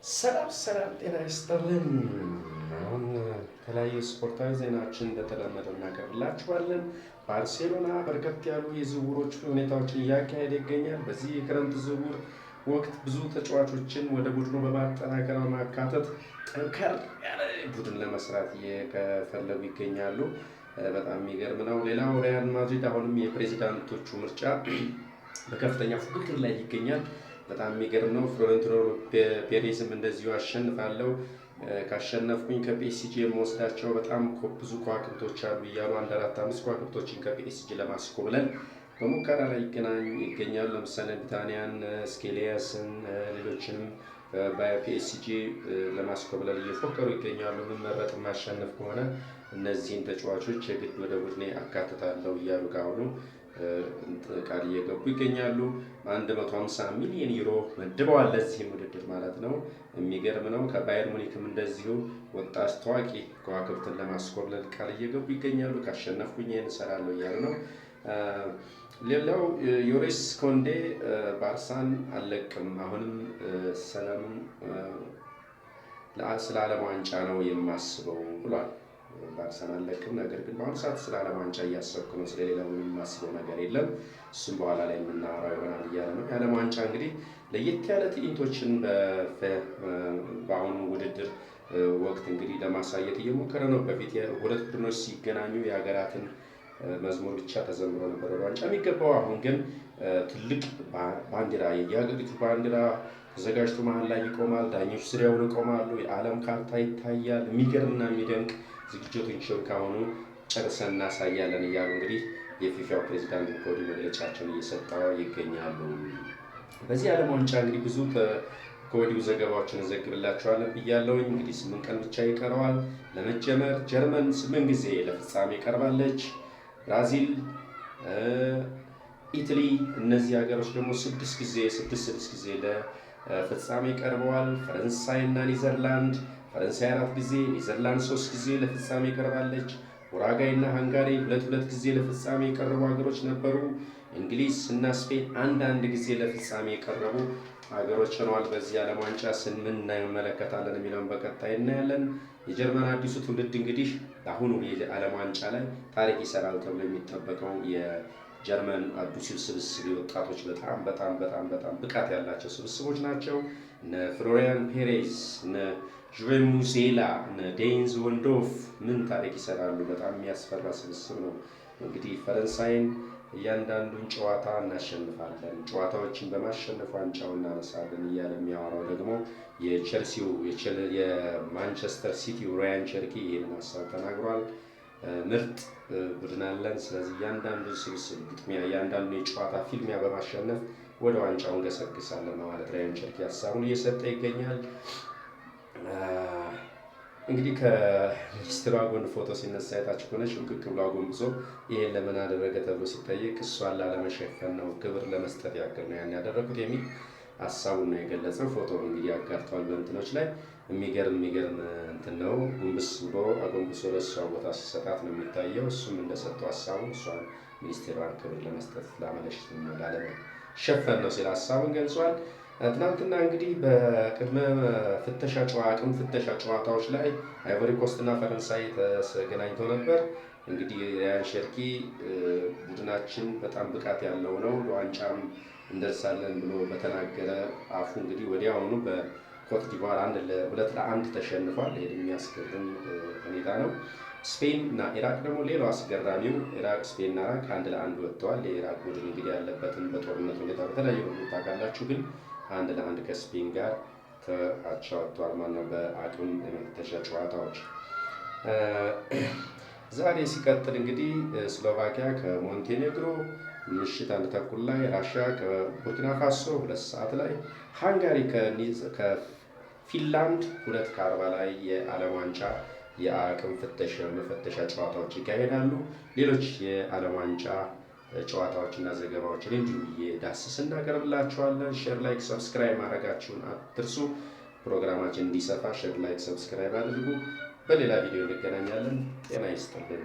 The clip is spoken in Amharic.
ሰላም ጤና ይስጥልን። አሁን የተለያዩ ስፖርታዊ ዜናዎችን እንደተለመደው እናቀርብላችኋለን። ባርሴሎና በርከት ያሉ የዝውውሮች ሁኔታዎችን እያካሄደ ይገኛል። በዚህ የክረምት ዝውውር ወቅት ብዙ ተጫዋቾችን ወደ ቡድኑ በማጠናከር በማካተት ጠንከር ያለ ቡድን ለመስራት እየፈለጉ ይገኛሉ። በጣም የሚገርም ነው። ሌላው ሪያል ማድሪድ አሁንም የፕሬዚዳንቶቹ ምርጫ በከፍተኛ ፉክክር ላይ ይገኛል። በጣም የሚገርም ነው። ፍሎሬንቲኖ ፔሬዝም እንደዚሁ አሸንፋለሁ፣ ካሸነፍኩኝ ከፒኤስጂ የምወስዳቸው በጣም ብዙ ከዋክብቶች አሉ እያሉ 4-5 ከዋክብቶችን ከፒኤስጂ ለማስኮብለል በሙከራ ላይ ይገኛሉ። ለምሳሌ ብሪታንያን፣ ስኬሊያስን፣ ሌሎችንም በፒኤስጂ ለማስኮብለል እየፎከሩ ይገኛሉ። መመረጥ ማሸነፍ ከሆነ እነዚህን ተጫዋቾች የግድ ወደ ቡድኔ አካትታለሁ እያሉ ካሁኑ ቃል እየገቡ ይገኛሉ። 150 ሚሊዮን ዩሮ መድበዋል ለዚህም ውድድር ማለት ነው። የሚገርም ነው። ከባየር ሙኒክም እንደዚሁ ወጣት ታዋቂ ከዋክብትን ለማስኮብለል ቃል እየገቡ ይገኛሉ። ካሸነፍኩኝ ይህን እሰራለሁ እያሉ ነው። ሌላው ዮሬስ ኮንዴ ባርሳን አልለቅም፣ አሁንም ሰላምን ስለ ዓለም ዋንጫ ነው የማስበው ብሏል። ባርሳን አልለቅም፣ ነገር ግን በአሁኑ ሰዓት ስለ ዓለም ዋንጫ እያሰብኩ ነው፣ ስለሌላው የማስበው ነገር የለም፣ እሱም በኋላ ላይ የምናወራው ይሆናል እያለ ነው። የዓለም ዋንጫ እንግዲህ ለየት ያለ ትዕይንቶችን በአሁኑ ውድድር ወቅት እንግዲህ ለማሳየት እየሞከረ ነው። በፊት ሁለት ቡድኖች ሲገናኙ የሀገራትን መዝሙር ብቻ ተዘምሮ ነበር ወደ ዋንጫ የሚገባው። አሁን ግን ትልቅ ባንዲራ፣ የሀገሪቱ ባንዲራ ተዘጋጅቶ መሀል ላይ ይቆማል። ዳኞች ዙሪያውን ይቆማሉ። የዓለም ካርታ ይታያል። የሚገርምና የሚደንቅ ዝግጅቶችን ካሁኑ ጨርሰን እናሳያለን እያሉ እንግዲህ የፊፋው ፕሬዚዳንት ከወዲሁ መግለጫቸውን እየሰጠ ይገኛሉ። በዚህ ዓለም ዋንጫ እንግዲህ ብዙ ከወዲሁ ዘገባዎችን እንዘግብላችኋለን ብያለሁኝ። እንግዲህ 8 ቀን ብቻ ይቀረዋል ለመጀመር። ጀርመን 8 ጊዜ ለፍጻሜ ቀርባለች። ብራዚል፣ ኢትሊ፣ እነዚህ ሀገሮች ደግሞ 6 ጊዜ ለፍጻሜ ቀርበዋል። ፈረንሳይ እና ኔዘርላንድ፣ ፈረንሳይ 4 ጊዜ፣ ኔዘርላንድ 3 ጊዜ ለፍጻሜ ቀርባለች። ኡራጋይ እና ሃንጋሪ 2 ጊዜ ለፍጻሜ የቀረቡ ሀገሮች ነበሩ። እንግሊዝ እና ስፔን 1 ጊዜ ለፍጻሜ የቀረቡ ሀገሮች ሆነዋል። በዚህ ዓለም ዋንጫ ምን እንመለከታለን የሚለውን በቀጣይ እናያለን። የጀርመን አዲሱ ትውልድ እንግዲህ አሁኑ የዓለም ዋንጫ ላይ ታሪክ ይሰራል ተብሎ የሚጠበቀው የጀርመን አዲሱ ስብስብ ወጣቶች በጣም ብቃት ያላቸው ስብስቦች ናቸው። እነ ፍሎሪያን ፔሬዝ፣ እነ ጁቬን ሙሴላ፣ እነ ዴይንዝ ወንዶፍ ምን ታሪክ ይሰራሉ። በጣም የሚያስፈራ ስብስብ ነው። እንግዲህ ፈረንሳይን እያንዳንዱን ጨዋታ እናሸንፋለን፣ ጨዋታዎችን በማሸነፍ ዋንጫው እናነሳለን እያለ የሚያወራው ደግሞ የቼልሲው የማንቸስተር ሲቲው ራያን ቸርኪ ይህን ሀሳብ ተናግሯል። ምርጥ ቡድን አለን፣ ስለዚህ እያንዳንዱ ስብስብ ግጥሚያ፣ እያንዳንዱ የጨዋታ ፊልሚያ በማሸነፍ ወደ ዋንጫው እንገሰግሳለን ማለት ራያን ቸርኪ ሀሳቡን እየሰጠ ይገኛል። እንግዲህ ከሚኒስትሯ ጎን ፎቶ ሲነሳ አይታችሁ ከሆነ ሽምቅቅ ብሎ አጎንብሶ ይሄን ለምን አደረገ ተብሎ ሲጠየቅ እሷን ላለመሸፈን ነው፣ ክብር ለመስጠት ያክል ነው ያን ያደረኩት የሚል ሀሳቡን ነው የገለጸው። ፎቶ እንግዲህ አጋርተዋል በእንትኖች ላይ። የሚገርም እንትን ነው። ጉንብስ ብሎ አጎንብሶ ለእሷ ቦታ ሲሰጣት ነው የሚታየው። እሱም እንደሰጠው ሀሳቡን እሷን ሚኒስቴሯን ክብር ለመስጠት ላለመሸፈን ነው ሲል ሀሳቡን ገልጿል። ትናንትና እንግዲህ በቅድመ ፍተሻ አቅም ፍተሻ ጨዋታዎች ላይ አይቮሪ ኮስት እና ፈረንሳይ ተገናኝተው ነበር። እንግዲህ ራያን ቸርኪ ቡድናችን በጣም ብቃት ያለው ነው ለዋንጫም እንደርሳለን ብሎ በተናገረ አፉ እንግዲህ ወዲያውኑ በኮት ዲቫር 2-1 ተሸንፏል። ይሄ የሚያስገርም ሁኔታ ነው። ስፔን እና ኢራቅ ደግሞ ሌላው አስገራሚው ኢራቅ፣ ስፔን እና ኢራቅ 1-1 ወጥተዋል። የኢራቅ ቡድን እንግዲህ ያለበትን በጦርነት ሁኔታ በተለያዩ ሁኔታ ታውቃላችሁ፣ ግን 1-1 ከስፔን ጋር አቻ ወጥተዋል ማለት ነው በአቅም የመፍተሻ ጨዋታዎች። ዛሬ ሲቀጥል እንግዲህ ስሎቫኪያ ከሞንቴኔግሮ ምሽት 1 ተኩል ላይ፣ ራሽያ ከቡርኪና ፋሶ 2 ሰዓት ላይ፣ ሃንጋሪ ከፊንላንድ 2:40 ላይ የዓለም ዋንጫ የአቅም መፈተሻ ጨዋታዎች ይካሄዳሉ። ሌሎች የዓለም ዋንጫ ጨዋታዎችና ዘገባዎችን እንዲሁ እየዳሰስ እናቀርብላችኋለን። ሼር፣ ላይክ፣ ሰብስክራይብ ማድረጋችሁን አትርሱ። ፕሮግራማችን እንዲሰፋ ሼር፣ ላይክ፣ ሰብስክራይብ አድርጉ። በሌላ ቪዲዮ እንገናኛለን። ጤና ይስጥልን።